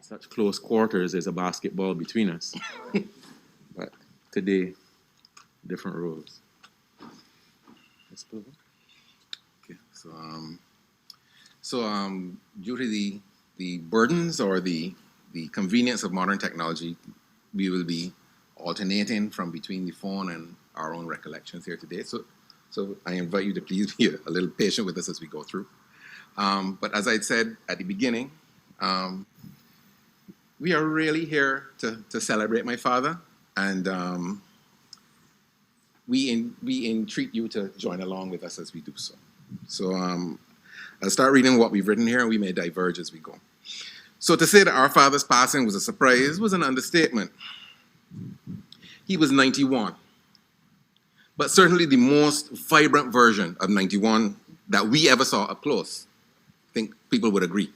at such close quarters, there's a basketball between us. But today, different roles. Let's go. Okay, due to the burdens or the convenience of modern technology, we will be alternating from between the phone and our own recollections here today. So I invite you to please be a little patient with us as we go through. But as I said at the beginning, we are really here to celebrate my father, and we entreat you to join along with us as we do so. So I'll start reading what we've written here, and we may diverge as we go. So to say that our father's passing was a surprise was an understatement. He was 91, but certainly the most vibrant version of 91 that we ever saw up close. I think people would agree.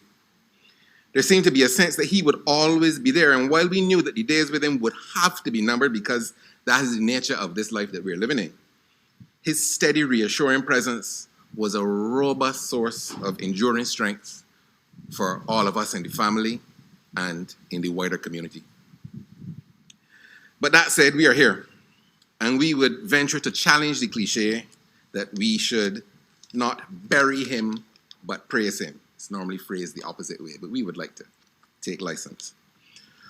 There seemed to be a sense that he would always be there, and while we knew that the days with him would have to be numbered because that is the nature of this life that we're living in, his steady, reassuring presence was a robust source of enduring strength for all of us in the family and in the wider community. But that said, we are here, and we would venture to challenge the cliche that we should not bury him, but praise him. It's normally phrased the opposite way, but we would like to take license.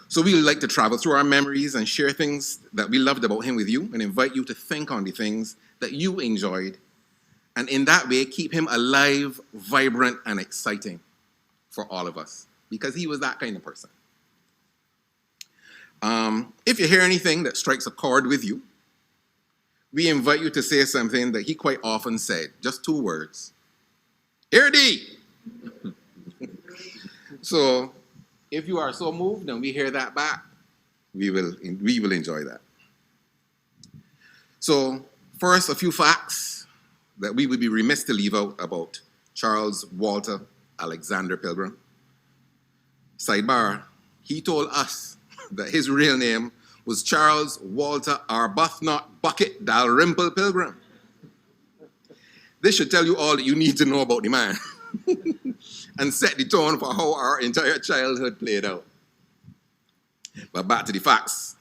So we would like to travel through our memories and share things that we loved about him with you, and invite you to think on the things that you enjoyed, and in that way keep him alive, vibrant, and exciting for all of us, because he was that kind of person. If you hear anything that strikes a chord with you, we invite you to say something that he quite often said, just 2 words. Here thee! So if you are so moved and we hear that back, we will enjoy that. So first, a few facts that we would be remiss to leave out about Charles Walter Alexander Pilgrim. Sidebar, he told us that his real name was Charles Walter Arbuthnot Bucket Dalrymple Pilgrim. This should tell you all that you need to know about the man and set the tone for how our entire childhood played out. But back to the facts.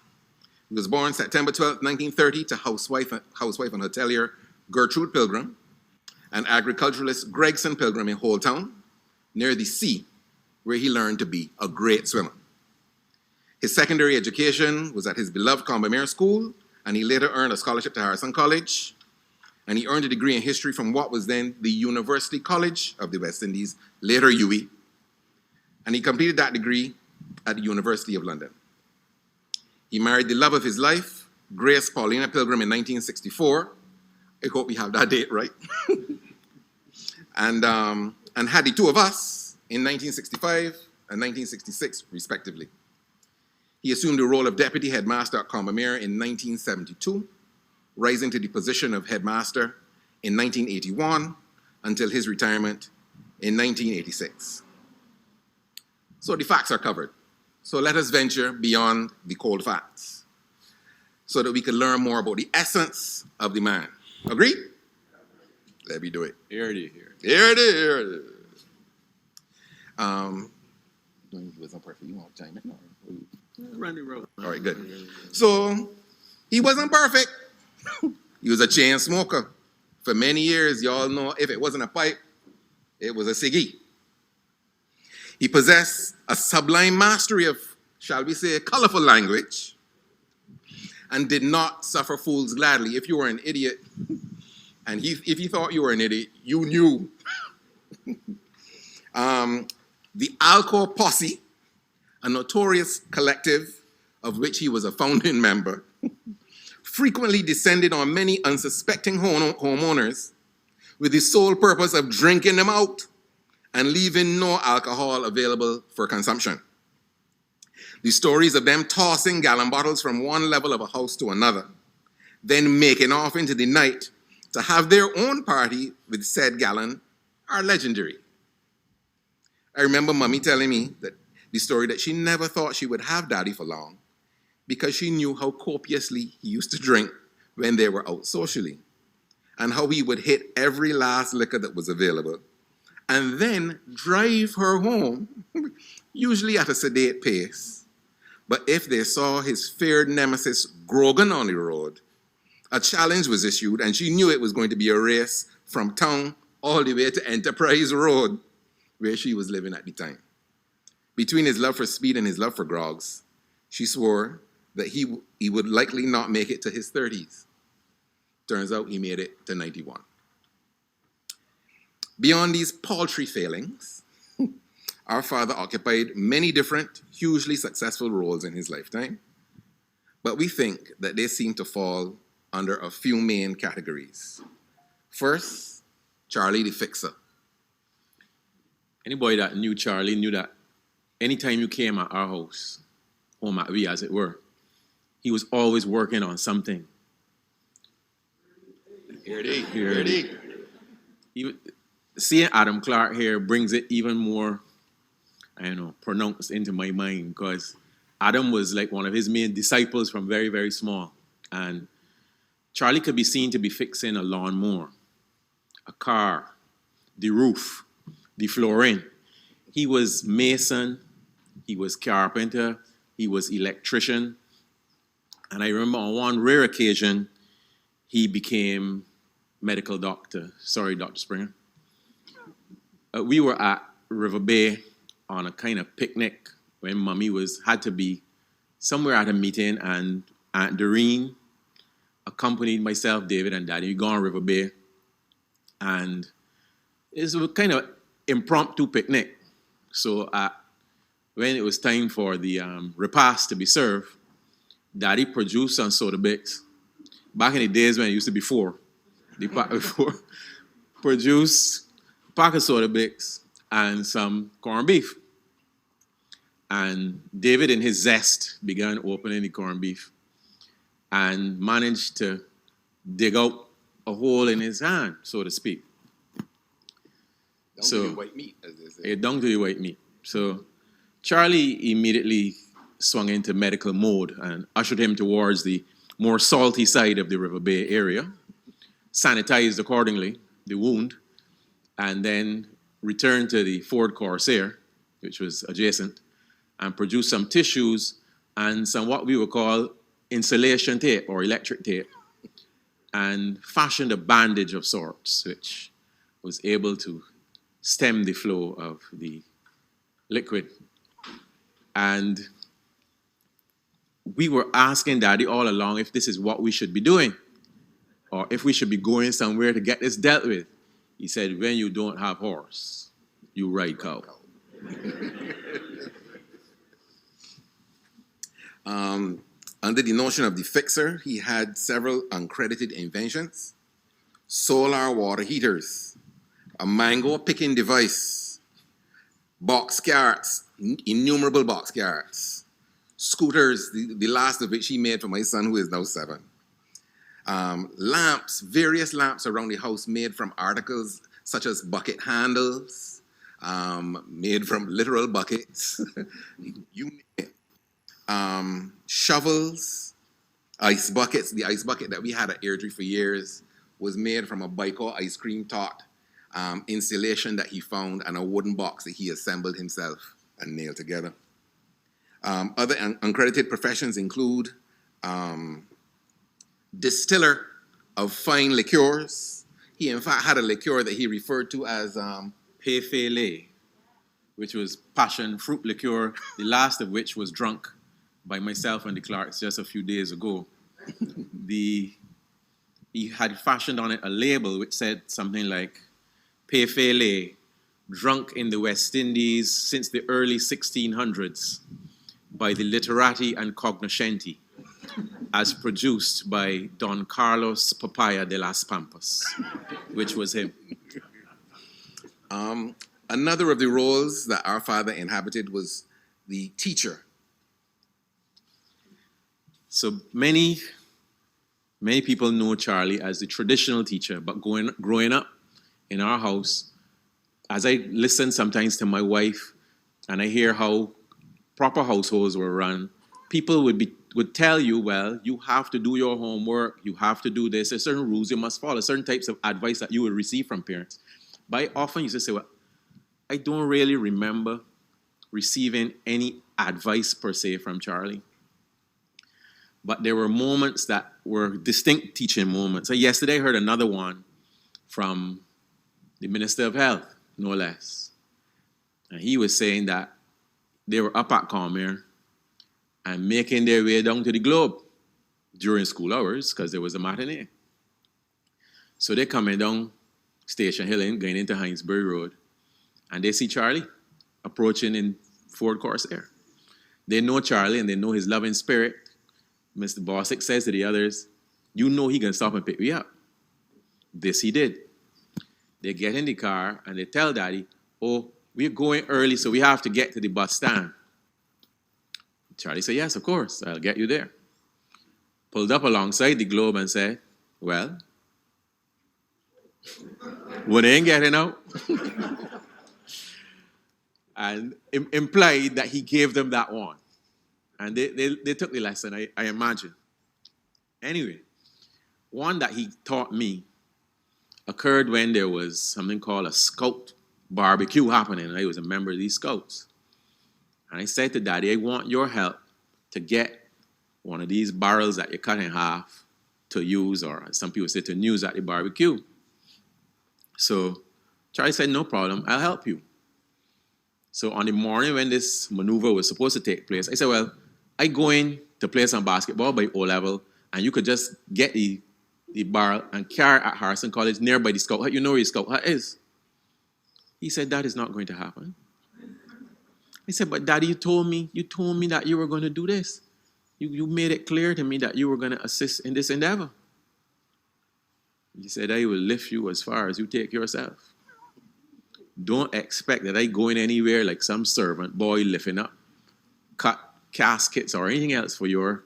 He was born September 12, 1930 to housewife and hotelier Gertrude Pilgrim and agriculturalist Gregson Pilgrim in Holetown, near the sea, where he learned to be a great swimmer. His secondary education was at his beloved Combermere School, and he later earned a scholarship to Harrison College, and he earned a degree in history from what was then the University College of the West Indies, later UWI, and he completed that degree at the University of London. He married the love of his life, Grace Paulina Pilgrim, in 1964. I hope we have that date right. and had the two of us in 1965 and 1966, respectively. He assumed the role of Deputy Headmaster at Combermere in 1972, rising to the position of Headmaster in 1981 until his retirement in 1986. So the facts are covered. So let us venture beyond the cold facts so that we can learn more about the essence of the man. Agreed? Let me do it. Here it is. Here it is. Here it is. It wasn't perfect. You want to chime in? No. Run the road. All right, good. So he wasn't perfect. He was a chain smoker. For many years, y'all know if it wasn't a pipe, it was a ciggy. He possessed a sublime mastery of, shall we say, colorful language, and did not suffer fools gladly. If you were an idiot, and if he thought you were an idiot, you knew. The Alcor Posse, a notorious collective of which he was a founding member, frequently descended on many unsuspecting homeowners with the sole purpose of drinking them out and leaving no alcohol available for consumption. The stories of them tossing gallon bottles from one level of a house to another, then making off into the night to have their own party with said gallon, are legendary. I remember Mommy telling me that the story that she never thought she would have Daddy for long because she knew how copiously he used to drink when they were out socially, and how he would hit every last liquor that was available and then drive her home, usually at a sedate pace. But if they saw his feared nemesis Grogan on the road, a challenge was issued, and she knew it was going to be a race from town all the way to Enterprise Road, where she was living at the time. Between his love for speed and his love for grogs, she swore that he would likely not make it to his 30s. Turns out he made it to 91. Beyond these paltry failings, our father occupied many different, hugely successful roles in his lifetime, but we think that they seem to fall under a few main categories. First, Charlie the Fixer. Anybody that knew Charlie knew that anytime you came at our house, home at we as it were, he was always working on something. Here it is. Even, seeing Adam Clark here brings it even more, pronounced into my mind, because Adam was like one of his main disciples from very, very small. And Charlie could be seen to be fixing a lawnmower, a car, the roof, the flooring. He was mason, he was carpenter, he was electrician. And I remember on one rare occasion, he became medical doctor. Sorry, Dr. Springer. We were at River Bay on a kind of picnic when Mommy had to be somewhere at a meeting, and Aunt Doreen accompanied myself, David, and Daddy. We go on River Bay, and it was a kind of impromptu picnic. So when it was time for the repast to be served, Daddy produced some soda bits. Back in the days when it used to be four, produced a pack of soda bits and some corned beef. And David, in his zest, began opening the corned beef and managed to dig out a hole in his hand, so to speak. Down to the white meat, as they say. Down to the white meat. So Charlie immediately swung into medical mode and ushered him towards the more salty side of the River Bay area, sanitized accordingly the wound, and then returned to the Ford Corsair, which was adjacent, and produced some tissues and some what we would call insulation tape or electric tape, and fashioned a bandage of sorts, which was able to stem the flow of the liquid. And we were asking Daddy all along if this is what we should be doing, or if we should be going somewhere to get this dealt with. He said, when you don't have horse, you ride cow. Under the notion of the fixer, he had several uncredited inventions: solar water heaters, a mango picking device, box carts, innumerable box carts, scooters, the last of which he made for my son, who is now 7. Lamps, various lamps around the house made from articles such as bucket handles, made from literal buckets, you name it. Shovels, ice buckets. The ice bucket that we had at Airdrie for years was made from a Bicor ice cream tot insulation that he found, and a wooden box that he assembled himself and nailed together. Other uncredited professions include distiller of fine liqueurs. He in fact had a liqueur that he referred to as Péfélé, which was passion fruit liqueur, the last of which was drunk by myself and the Clarks just a few days ago. He had fashioned on it a label which said something like, Péfélé, drunk in the West Indies since the early 1600s by the literati and cognoscenti, as produced by Don Carlos Papaya de las Pampas, which was him. Another of the roles that our father inhabited was the teacher. So many people know Charlie as the traditional teacher, but growing up in our house, as I listen sometimes to my wife and I hear how proper households were run, people would tell you, well, you have to do your homework, you have to do this, there's certain rules you must follow, certain types of advice that you would receive from parents. But I often used to say, well, I don't really remember receiving any advice per se from Charlie. But there were moments that were distinct teaching moments. So yesterday I heard another one from the Minister of Health, no less. And he was saying that they were up at Combermere and making their way down to the Globe during school hours because there was a matinee. So they're coming down Station Hill and going into Hinesbury Road, and they see Charlie approaching in Ford Corsair. They know Charlie and they know his loving spirit. Mr. Bosick says to the others, you know he can stop and pick me up. This he did. They get in the car and they tell Daddy, oh, we're going early, so we have to get to the bus stand. Charlie said, yes, of course, I'll get you there. Pulled up alongside the Globe and said, well, we ain't getting out. And implied that he gave them that one. And they took the lesson, I imagine. Anyway, one that he taught me occurred when there was something called a scout barbecue happening. And I was a member of these scouts. And I said to Daddy, I want your help to get one of these barrels that you cut in half to use, or some people say to use at the barbecue. So Charlie said, no problem, I'll help you. So on the morning when this maneuver was supposed to take place, I said, well, I go in to play some basketball by O-level, and you could just get the barrel and carry at Harrison College nearby the scout hut. You know where the scout hut is. He said, that is not going to happen. I said, but Daddy, you told me that you were going to do this. You made it clear to me that you were going to assist in this endeavor. He said, I will lift you as far as you take yourself. Don't expect that I going anywhere like some servant boy lifting up cut caskets or anything else for your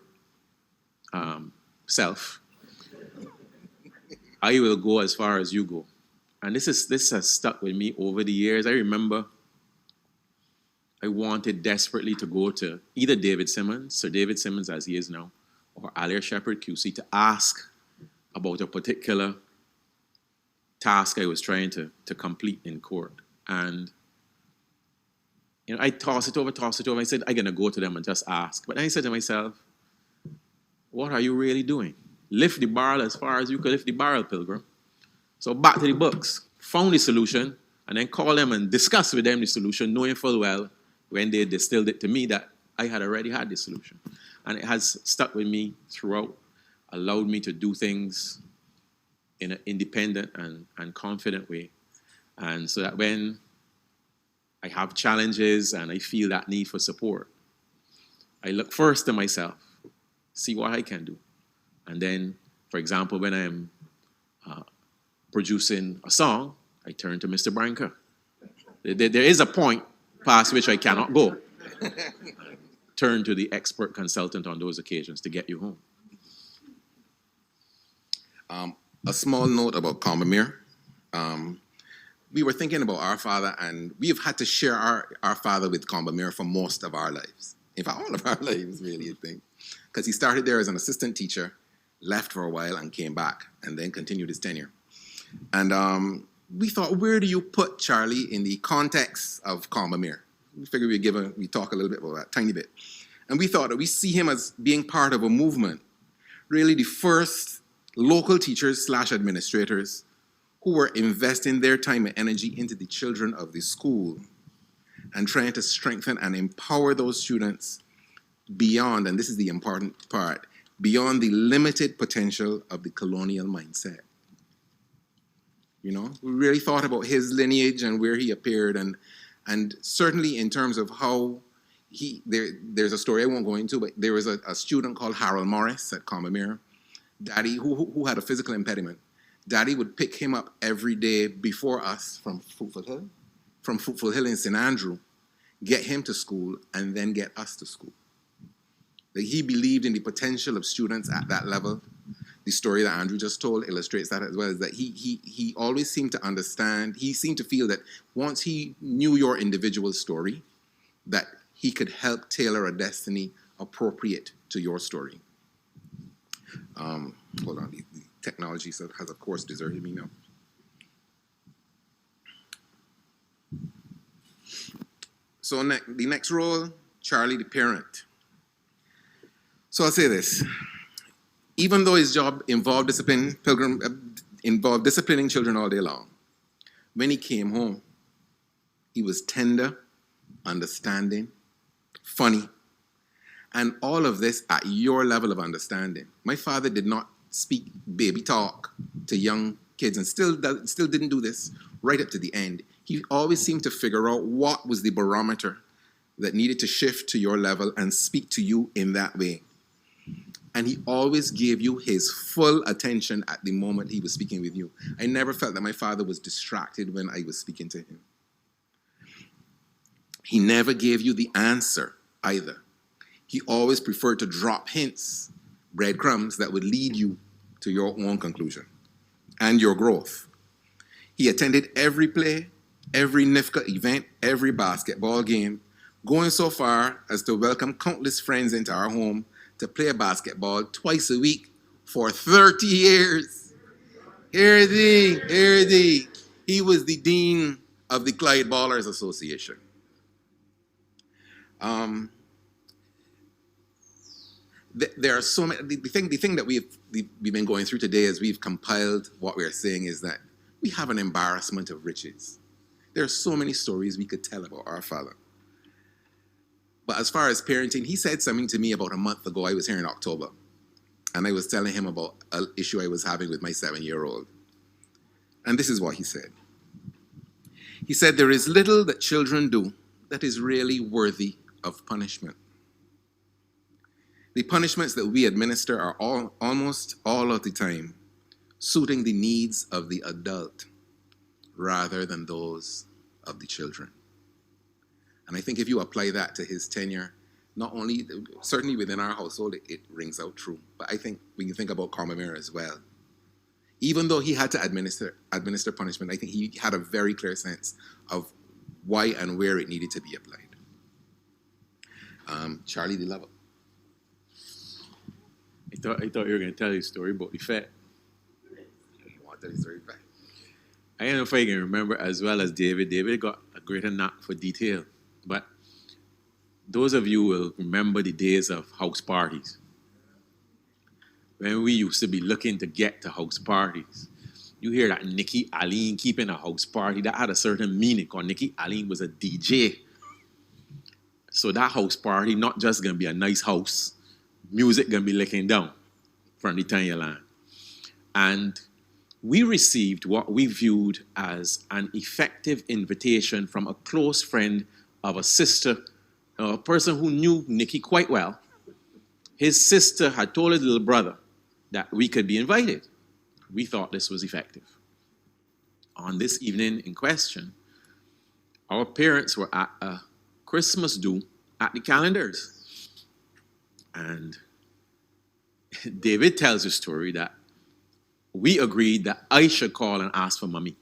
self. I will go as far as you go. And this has stuck with me over the years. I remember I wanted desperately to go to either David Simmons, Sir David Simmons as he is now, or Alia Shepherd QC to ask about a particular task I was trying to complete in court. And I toss it over. I said, I'm going to go to them and just ask. But then I said to myself, what are you really doing? Lift the barrel as far as you could lift the barrel, Pilgrim. So back to the books, found the solution, and then call them and discuss with them the solution, knowing full well when they distilled it to me that I had already had the solution. And it has stuck with me throughout, allowed me to do things in an independent and confident way. And so that when I have challenges and I feel that need for support, I look first to myself, see what I can do. And then, for example, when I'm producing a song, I turn to Mr. Branca. There is a point past which I cannot go. Turn to the expert consultant on those occasions to get you home. A small note about Combermere. We were thinking about our father, and we have had to share our father with Combermere for most of our lives. In fact, all of our lives, really, I think. Because he started there as an assistant teacher, left for a while, and came back, and then continued his tenure. And we thought, where do you put Charlie in the context of Combermere? We figured we'd talk a little bit about that, tiny bit. And we thought that we see him as being part of a movement, really the first local teachers / administrators who were investing their time and energy into the children of the school and trying to strengthen and empower those students beyond, and this is the important part, beyond the limited potential of the colonial mindset. We really thought about his lineage and where he appeared, and certainly in terms of how there's a story I won't go into, but there was a student called Harold Morris at Combermere, Daddy, who had a physical impediment. Daddy would pick him up every day before us from Fruitful Hill in St. Andrew, get him to school, and then get us to school. That he believed in the potential of students at that level. The story that Andrew just told illustrates that as well, is that he always seemed to understand, he seemed to feel that once he knew your individual story, that he could help tailor a destiny appropriate to your story. Hold on, the technology has of course deserted me now. So the next role, Charlie the parent. So I'll say this. Even though his job involved involved disciplining children all day long, when he came home, he was tender, understanding, funny, and all of this at your level of understanding. My father did not speak baby talk to young kids and still didn't do this right up to the end. He always seemed to figure out what was the barometer that needed to shift to your level and speak to you in that way. And he always gave you his full attention at the moment he was speaking with you. I never felt that my father was distracted when I was speaking to him. He never gave you the answer either. He always preferred to drop hints, breadcrumbs that would lead you to your own conclusion and your growth. He attended every play, every NIFCA event, every basketball game, going so far as to welcome countless friends into our home to play basketball twice a week for 30 years. Hear thee. He was the dean of the Clyde Ballers Association. There are so many. The thing that we've been going through today as we've compiled what we're saying is that we have an embarrassment of riches. There are so many stories we could tell about our father. But as far as parenting, he said something to me about a month ago. I was here in October, and I was telling him about an issue I was having with my 7-year-old. And this is what he said. He said, "There is little that children do that is really worthy of punishment. The punishments that we administer are almost all of the time suiting the needs of the adult rather than those of the children." And I think if you apply that to his tenure, not only, certainly within our household, it rings out true. But I think we can think about Combermere as well. Even though he had to administer punishment, I think he had a very clear sense of why and where it needed to be applied. Charlie the Lover. I thought you were going to tell you a story about the fair. You want to tell the story back? I don't know if I can remember as well as David. David got a greater knack for detail. But those of you will remember the days of house parties. When we used to be looking to get to house parties. You hear that Nikki Aline keeping a house party. That had a certain meaning because Nikki Aline was a DJ. So that house party not just going to be a nice house. Music going to be licking down from the time you land. And we received what we viewed as an effective invitation from a close friend of a sister, a person who knew Nikki quite well. His sister had told his little brother that we could be invited. We thought this was effective. On this evening in question, our parents were at a Christmas do at the Calendars. And David tells a story that we agreed that I should call and ask for Mommy.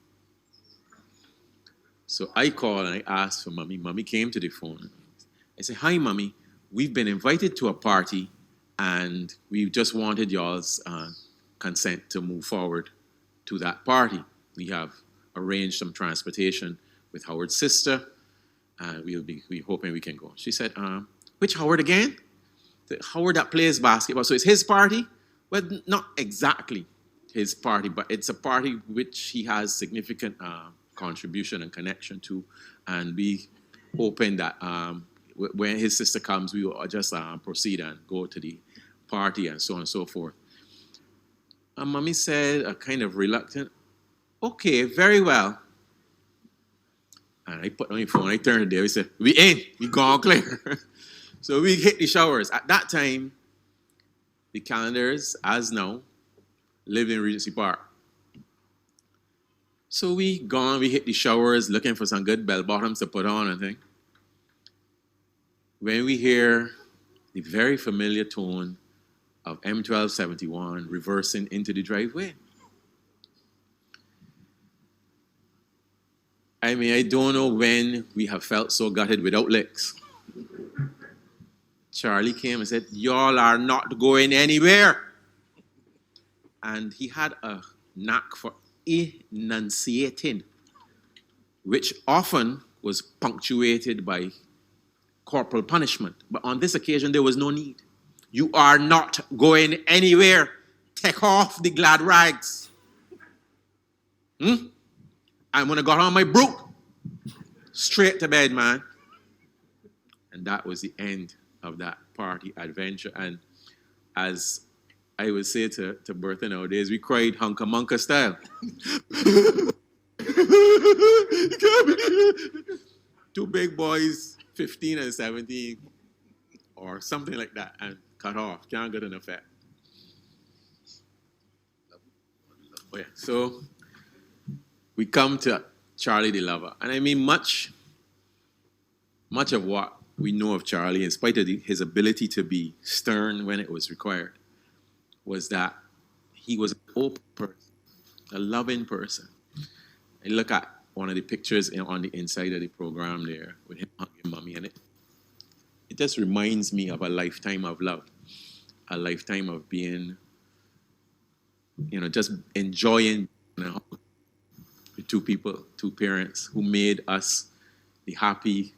So I called and I asked for Mommy. Mommy came to the phone. I said, "Hi, Mommy. We've been invited to a party and we just wanted y'all's consent to move forward to that party. We have arranged some transportation with Howard's sister and we're hoping we can go." She said, "Which Howard again?" The Howard that plays basketball. So it's his party? Well, not exactly his party, but it's a party which he has significant contribution and connection to, and we hoping that when his sister comes, we will just proceed and go to the party and so on and so forth. And Mommy said, kind of reluctant, "Okay, very well." And I put on the phone, I turned to David, said, "We in, we gone clear." So we hit the showers. At that time, the Calendars, as now, lived in Regency Park. So we hit the showers looking for some good bell bottoms to put on and thing. When we hear the very familiar tone of M1271 reversing into the driveway. I mean, I don't know when we have felt so gutted without licks. Charlie came and said, "Y'all are not going anywhere." And he had a knack for enunciating, which often was punctuated by corporal punishment. But on this occasion, there was no need. You are not going anywhere. Take off the glad rags. I'm going to go on my brook. Straight to bed, man. And that was the end of that party adventure. And as I would say to Bertha nowadays, we cried hunka-munka style. Two big boys, 15 and 17, or something like that, and cut off. Can't get an effect. Oh, yeah. So we come to Charlie the Lover. And I mean, much of what we know of Charlie, in spite of his ability to be stern when it was required, was that he was an open person, a loving person. I look at one of the pictures on the inside of the program there with him hugging mommy, and it just reminds me of a lifetime of love, a lifetime of being, just enjoying with two people, two parents who made us the happy,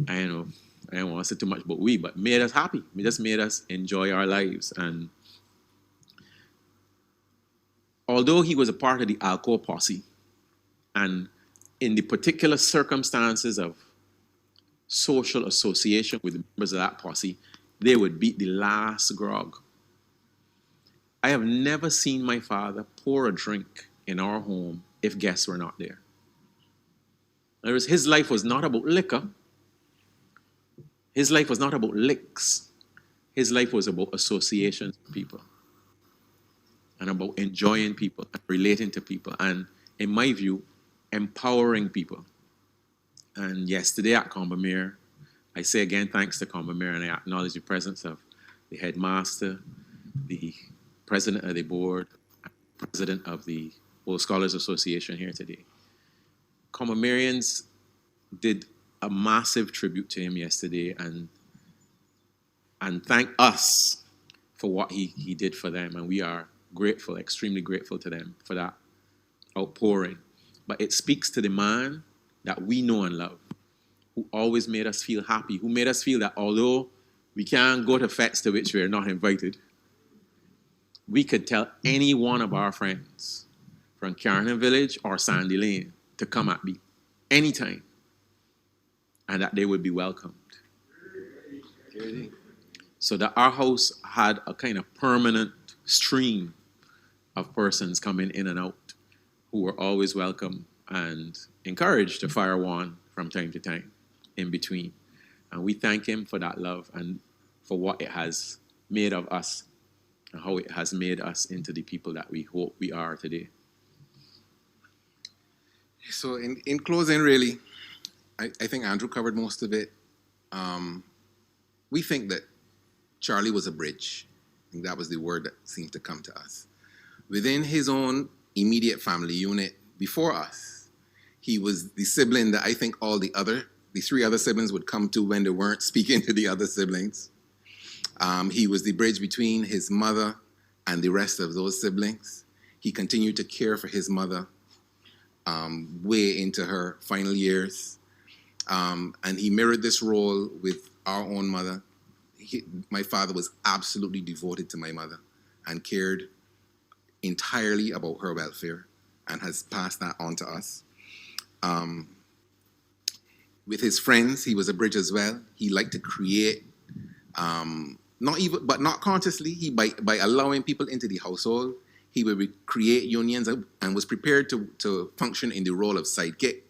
I don't want to say too much about but made us happy. It just made us enjoy our lives. And although he was a part of the Alcoa posse, and in the particular circumstances of social association with the members of that posse, they would beat the last grog. I have never seen my father pour a drink in our home if guests were not there. In other words, his life was not about liquor. His life was not about licks. His life was about associations with people and about enjoying people and relating to people and, in my view, empowering people. And yesterday at Combermere, I say again thanks to Combermere, and I acknowledge the presence of the headmaster, the president of the board, president of the Old Scholars Association here today. Combermereans did a massive tribute to him yesterday and thank us for what he did for them. And we are grateful, extremely grateful to them for that outpouring. But it speaks to the man that we know and love, who always made us feel happy, who made us feel that although we can't go to fetes to which we are not invited, we could tell any one of our friends from Carrington Village or Sandy Lane to come at me anytime, and that they would be welcomed. So that our house had a kind of permanent stream of persons coming in and out who were always welcome and encouraged to fire one from time to time in between. And we thank him for that love and for what it has made of us and how it has made us into the people that we hope we are today. So in closing, really, I think Andrew covered most of it. We think that Charlie was a bridge. I think that was the word that seemed to come to us. Within his own immediate family unit before us, he was the sibling that I think the three other siblings would come to when they weren't speaking to the other siblings. He was the bridge between his mother and the rest of those siblings. He continued to care for his mother way into her final years. And he mirrored this role with our own mother. My father was absolutely devoted to my mother and cared entirely about her welfare and has passed that on to us. With his friends, he was a bridge as well. He liked to create, not consciously. By allowing people into the household, he would create unions and was prepared to function in the role of sidekick,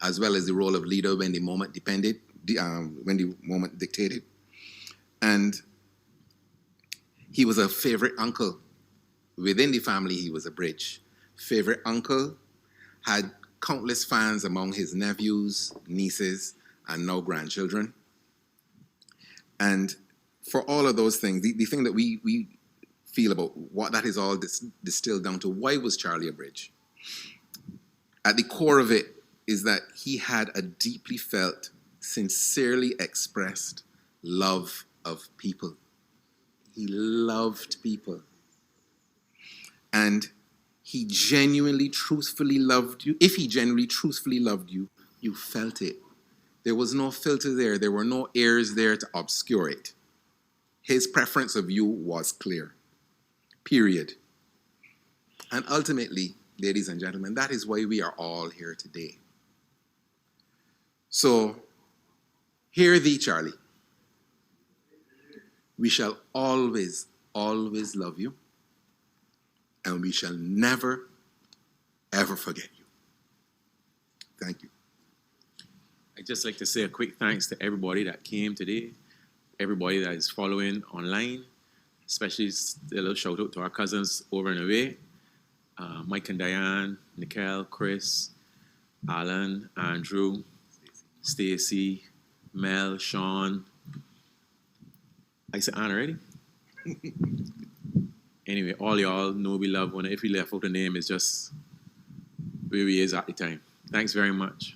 as well as the role of leader when the moment dictated. And he was a favorite uncle. Within the family, he was a bridge. Favorite uncle, had countless fans among his nephews, nieces, and now grandchildren. And for all of those things, the thing that we feel about what that is all distilled down to, why was Charlie a bridge? At the core of it is that he had a deeply felt, sincerely expressed love of people. He loved people. And he genuinely, truthfully loved you. If he genuinely, truthfully loved you, you felt it. There was no filter there. There were no airs there to obscure it. His preference of you was clear. Period. And ultimately, ladies and gentlemen, that is why we are all here today. So, hear thee, Charlie. We shall always, always love you, and we shall never, ever forget you. Thank you. I'd just like to say a quick thanks to everybody that came today, everybody that is following online, especially a little shout out to our cousins over and away, Mike and Diane, Nicole, Chris, Alan, Andrew, Stacy, Mel, Sean. I said Anna already? Anyway, all y'all know we love one. If we left out the name, it's just where we is at the time. Thanks very much.